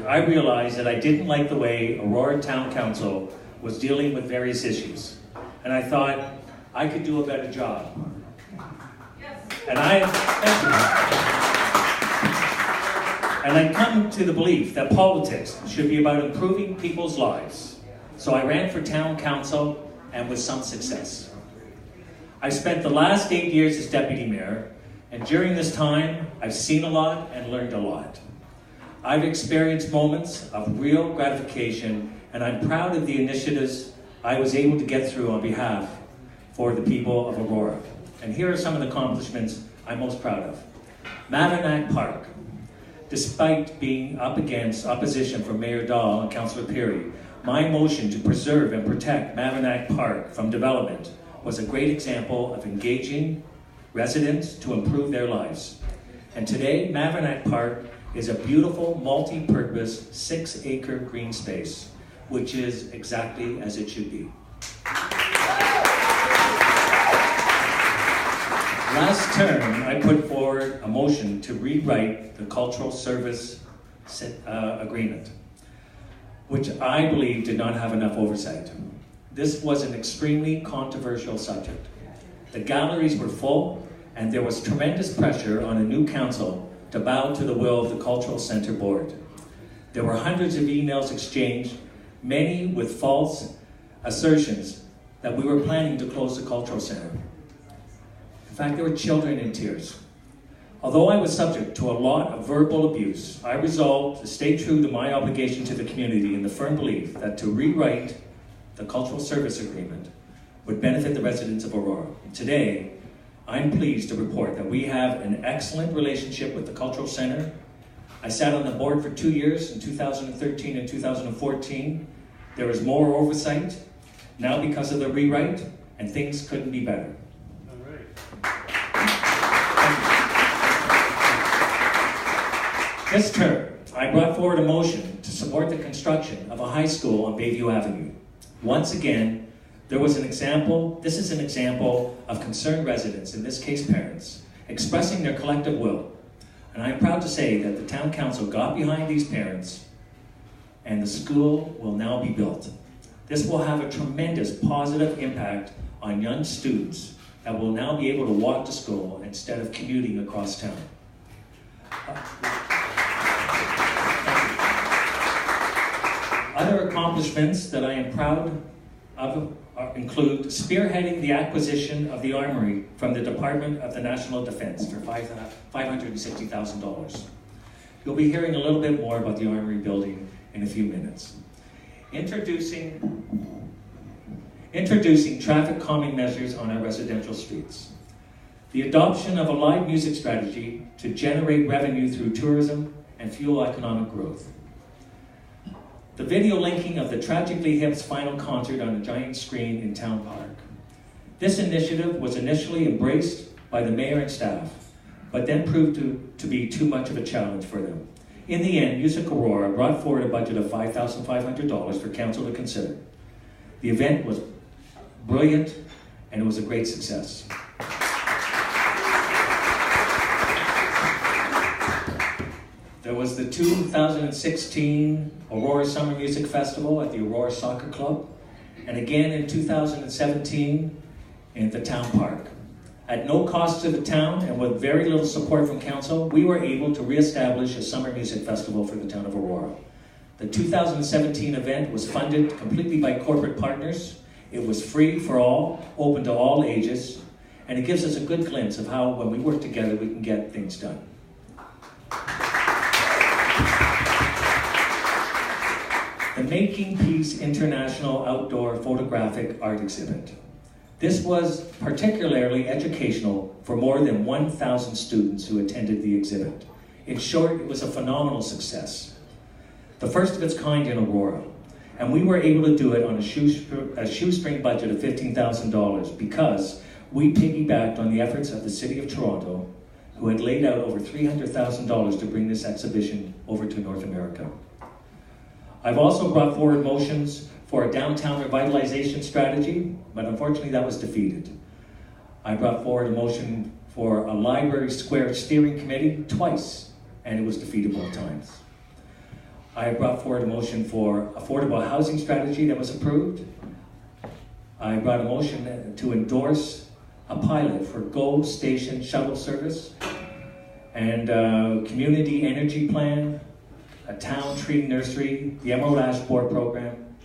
work, I realized that I didn't like the way Aurora Town Council was dealing with various issues. And I thought I could do a better job. And I come to the belief that politics should be about improving people's lives. So I ran for town council, and with some success. I spent the last 8 years as deputy mayor, and during this time, I've seen a lot and learned a lot. I've experienced moments of real gratification, and I'm proud of the initiatives I was able to get through on behalf for the people of Aurora. And here are some of the accomplishments I'm most proud of. Mavanac Park. Despite being up against opposition from Mayor Dahl and Councillor Peary, my motion to preserve and protect Mavanac Park from development was a great example of engaging residents to improve their lives. And today, Mavanac Park is a beautiful, multi-purpose, 6-acre green space, which is exactly as it should be. Last term, I put forward a motion to rewrite the cultural service agreement, which I believe did not have enough oversight. This was an extremely controversial subject. The galleries were full, and there was tremendous pressure on a new council to bow to the will of the Cultural Centre Board. There were hundreds of emails exchanged, many with false assertions that we were planning to close the Cultural Centre. In fact, there were children in tears. Although I was subject to a lot of verbal abuse, I resolved to stay true to my obligation to the community in the firm belief that to rewrite the Cultural Service Agreement would benefit the residents of Aurora. Today, I'm pleased to report that we have an excellent relationship with the Cultural Centre. I sat on the board for 2 years, in 2013 and 2014. There was more oversight now because of the rewrite, and things couldn't be better. All right. This term, I brought forward a motion to support the construction of a high school on Bayview Avenue. Once again, this is an example of concerned residents, in this case parents, expressing their collective will. And I'm proud to say that the town council got behind these parents, and the school will now be built. This will have a tremendous positive impact on young students that will now be able to walk to school instead of commuting across town. Other accomplishments that I am proud of include spearheading the acquisition of the armory from the Department of the National Defense for $560,000. You'll be hearing a little bit more about the armory building in a few minutes. Introducing traffic calming measures on our residential streets. The adoption of a live music strategy to generate revenue through tourism and fuel economic growth. The video linking of the Tragically Hip's final concert on a giant screen in Town Park. This initiative was initially embraced by the mayor and staff, but then proved to be too much of a challenge for them. In the end, Music Aurora brought forward a budget of $5,500 for council to consider. The event was brilliant, and it was a great success. There was the 2016 Aurora Summer Music Festival at the Aurora Soccer Club, and again in 2017 in the Town Park. At no cost to the town and with very little support from council, we were able to reestablish a summer music festival for the town of Aurora. The 2017 event was funded completely by corporate partners. It was free for all, open to all ages, and it gives us a good glimpse of how, when we work together, we can get things done. The Making Peace International Outdoor Photographic Art Exhibit. This was particularly educational for more than 1,000 students who attended the exhibit. In short, it was a phenomenal success. The first of its kind in Aurora. And we were able to do it on a shoestring budget of $15,000 because we piggybacked on the efforts of the City of Toronto, who had laid out over $300,000 to bring this exhibition over to North America. I've also brought forward motions for a downtown revitalization strategy, but unfortunately that was defeated. I brought forward a motion for a library square steering committee twice, and it was defeated both times. I brought forward a motion for affordable housing strategy that was approved. I brought a motion to endorse a pilot for GO Station shuttle service and community energy plan, a town tree nursery, the Emerald Ash Board program.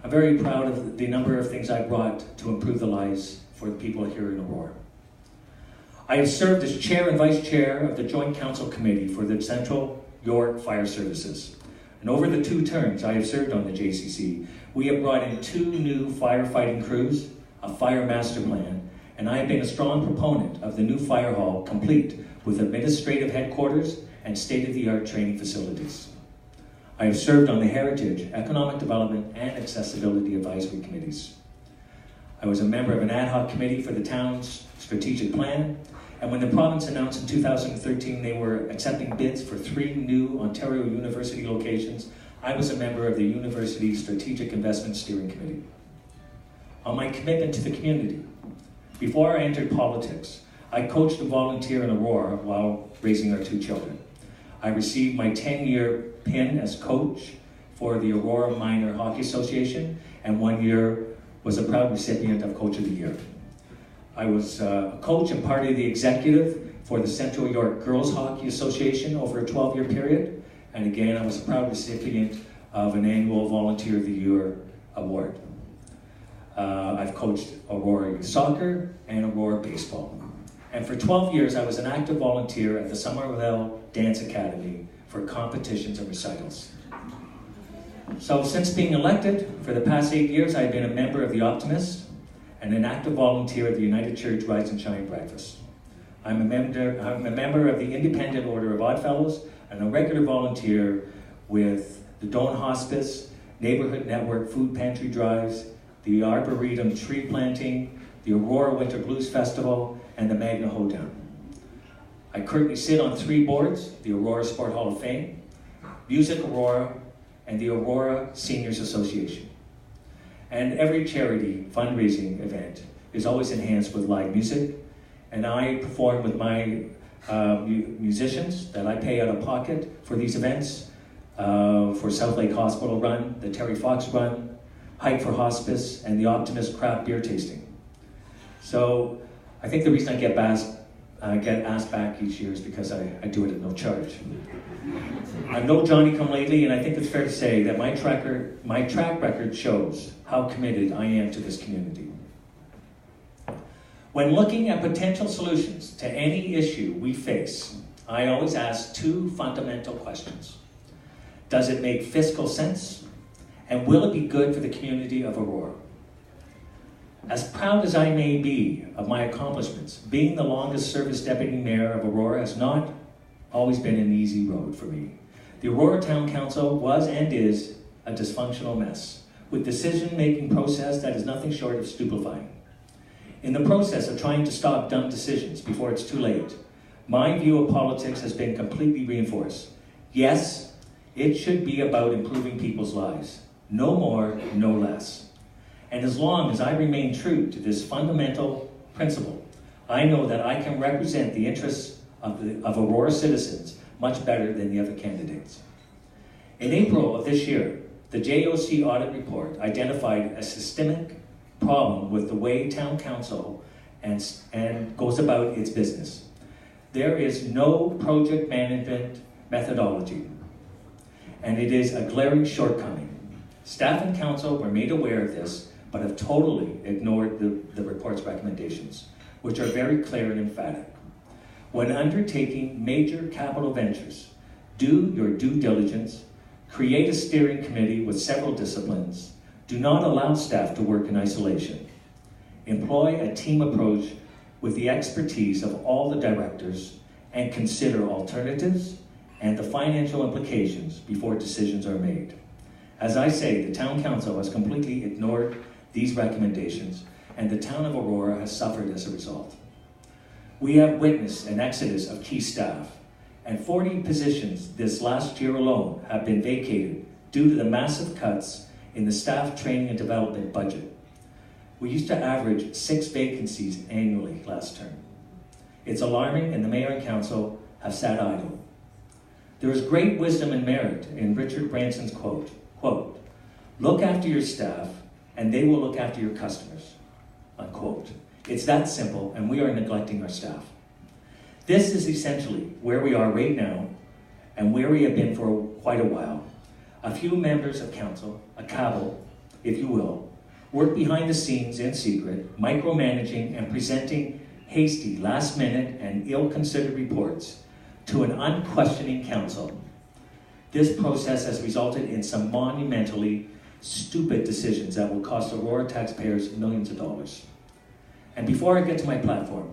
I'm very proud of the number of things I brought to improve the lives for the people here in Aurora. I have served as chair and vice chair of the Joint Council Committee for the Central York Fire Services. And over the 2 terms I have served on the JCC, we have brought in 2 new firefighting crews, a fire master plan, and I have been a strong proponent of the new fire hall, complete with administrative headquarters and state-of-the-art training facilities. I have served on the Heritage, Economic Development, and Accessibility Advisory Committees. I was a member of an ad hoc committee for the town's strategic plan, and when the province announced in 2013 they were accepting bids for 3 new Ontario University locations, I was a member of the University Strategic Investment Steering Committee. On my commitment to the community, before I entered politics, I coached and volunteered in Aurora while raising our 2 children. I received my 10-year pin as coach for the Aurora Minor Hockey Association, and 1 year was a proud recipient of Coach of the Year. I was a coach and part of the executive for the Central York Girls Hockey Association over a 12-year period, and again, I was a proud recipient of an annual Volunteer of the Year award. I've coached Aurora Youth Soccer and Aurora Baseball. And for 12 years, I was an active volunteer at the Somerville Dance Academy for competitions and recitals. So since being elected, for the past 8 years, I've been a member of the Optimist and an active volunteer of the United Church Rise and Shine Breakfast. I'm a member of the Independent Order of Oddfellows and a regular volunteer with the Doan Hospice, Neighborhood Network Food Pantry Drives, the Arboretum Tree Planting, the Aurora Winter Blues Festival, and the Magna Hoedown. I currently sit on 3 boards, the Aurora Sport Hall of Fame, Music Aurora, and the Aurora Seniors Association. And every charity fundraising event is always enhanced with live music, and I perform with my musicians that I pay out of pocket for these events, for South Lake Hospital Run, the Terry Fox Run, Hike for Hospice, and the Optimist Craft Beer Tasting. So I think the reason I get asked back each year is because I do it at no charge. I'm no Johnny-come-lately, and I think it's fair to say that my track record shows how committed I am to this community. When looking at potential solutions to any issue we face, I always ask 2 fundamental questions. Does it make fiscal sense? And will it be good for the community of Aurora? As proud as I may be of my accomplishments, being the longest service deputy mayor of Aurora has not always been an easy road for me. The Aurora Town Council was and is a dysfunctional mess, with decision-making process that is nothing short of stupefying. In the process of trying to stop dumb decisions before it's too late, my view of politics has been completely reinforced. Yes, it should be about improving people's lives. No more, no less. And as long as I remain true to this fundamental principle, I know that I can represent the interests of Aurora citizens much better than the other candidates. In April of this year, the JOC audit report identified a systemic problem with the way town council and goes about its business. There is no project management methodology, and it is a glaring shortcoming. Staff and council were made aware of this, but have totally ignored the report's recommendations, which are very clear and emphatic. When undertaking major capital ventures, do your due diligence, create a steering committee with several disciplines, do not allow staff to work in isolation. Employ a team approach with the expertise of all the directors and consider alternatives and the financial implications before decisions are made. As I say, the town council has completely ignored these recommendations, and the town of Aurora has suffered as a result. We have witnessed an exodus of key staff, and 40 positions this last year alone have been vacated due to the massive cuts in the staff training and development budget. We used to average 6 vacancies annually last term. It's alarming, and the mayor and council have sat idle. There is great wisdom and merit in Richard Branson's quote, "Look after your staff and they will look after your customers," unquote. It's that simple, and we are neglecting our staff. This is essentially where we are right now and where we have been for quite a while. A few members of council, a cabal, if you will, work behind the scenes in secret, micromanaging and presenting hasty, last-minute and ill-considered reports to an unquestioning council. This process has resulted in some monumentally stupid decisions that will cost Aurora taxpayers millions of dollars. And before I get to my platform,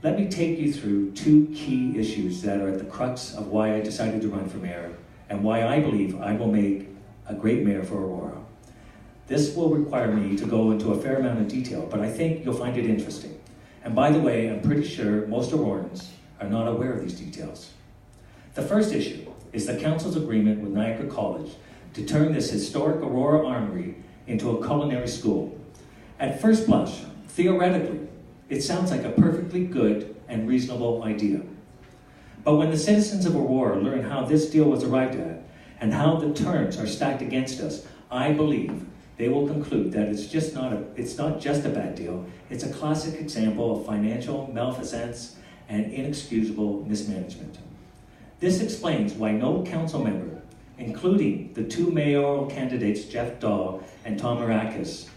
let me take you through two key issues that are at the crux of why I decided to run for mayor and why I believe I will make a great mayor for Aurora. This will require me to go into a fair amount of detail, but I think you'll find it interesting. And by the way, I'm pretty sure most Aurorans are not aware of these details. The first issue is the council's agreement with Niagara College to turn this historic Aurora Armory into a culinary school. At first blush, theoretically, it sounds like a perfectly good and reasonable idea. But when the citizens of Aurora learn how this deal was arrived at and how the terms are stacked against us, I believe they will conclude that it's not just a bad deal, it's a classic example of financial malfeasance and inexcusable mismanagement. This explains why no council member, including the two mayoral candidates, Jeff Dahl and Tom Marakis,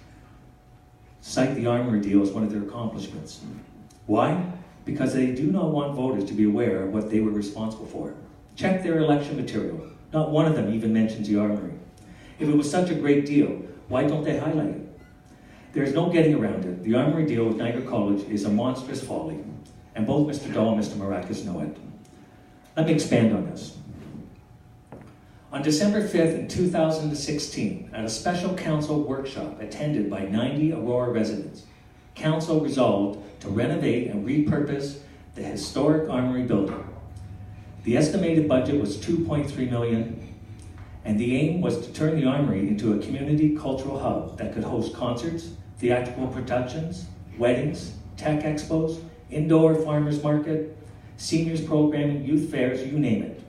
cite the Armory deal as one of their accomplishments. Why? Because they do not want voters to be aware of what they were responsible for. Check their election material. Not one of them even mentions the Armory. If it was such a great deal, why don't they highlight it? There is no getting around it. The Armory deal with Niagara College is a monstrous folly, and both Mr. Dahl and Mr. Marakis know it. Let me expand on this. On December 5th in 2016, at a special council workshop attended by 90 Aurora residents, council resolved to renovate and repurpose the historic Armory building. The estimated budget was $2.3 million, and the aim was to turn the Armory into a community cultural hub that could host concerts, theatrical productions, weddings, tech expos, indoor farmers market, seniors programming, youth fairs, you name it.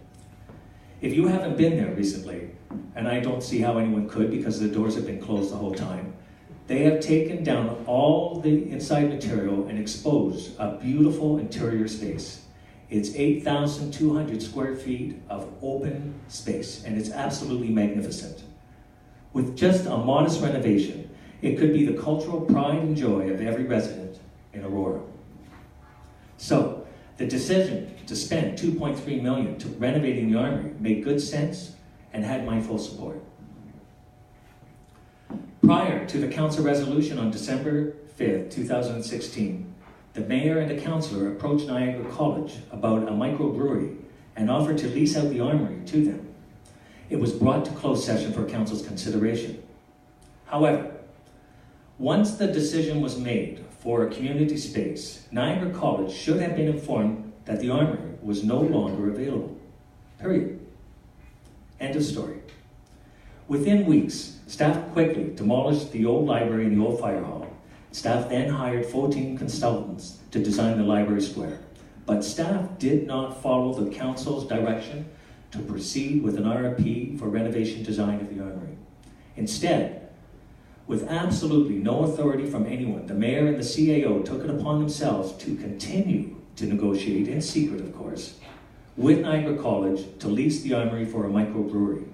If you haven't been there recently, and I don't see how anyone could because the doors have been closed the whole time, they have taken down all the inside material and exposed a beautiful interior space. It's 8,200 square feet of open space, and it's absolutely magnificent. With just a modest renovation, it could be the cultural pride and joy of every resident in Aurora. So, the decision to spend $2.3 million to renovating the Armory made good sense and had my full support. Prior to the council resolution on December 5th, 2016, the mayor and a councillor approached Niagara College about a microbrewery and offered to lease out the Armory to them. It was brought to closed session for council's consideration. However, once the decision was made for a community space, Niagara College should have been informed that the Armory was no longer available. Period. End of story. Within weeks, staff quickly demolished the old library and the old fire hall. Staff then hired 14 consultants to design the library square. But staff did not follow the council's direction to proceed with an RFP for renovation design of the Armory. Instead, with absolutely no authority from anyone, the mayor and the CAO took it upon themselves to continue to negotiate, in secret of course, with Niagara College to lease the Armory for a microbrewery.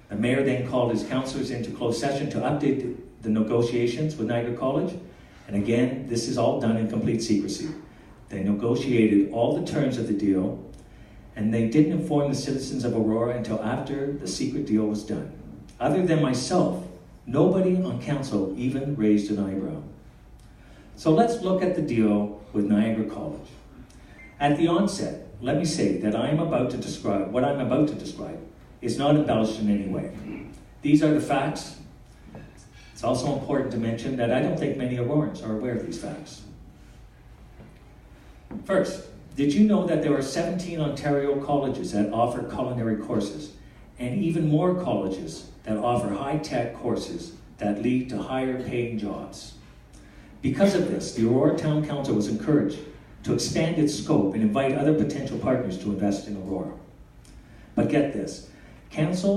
The mayor then called his councillors into closed session to update the negotiations with Niagara College, and again, this is all done in complete secrecy. They negotiated all the terms of the deal, and they didn't inform the citizens of Aurora until after the secret deal was done. Other than myself, nobody on council even raised an eyebrow. So let's look at the deal with Niagara College. At the onset, let me say that what I'm about to describe is not embellished in any way. These are the facts. It's also important to mention that I don't think many Aurorans are aware of these facts. First, did you know that there are 17 Ontario colleges that offer culinary courses, and even more colleges that offer high-tech courses that lead to higher paying jobs? Because of this, the Aurora Town Council was encouraged to expand its scope and invite other potential partners to invest in Aurora. But get this, council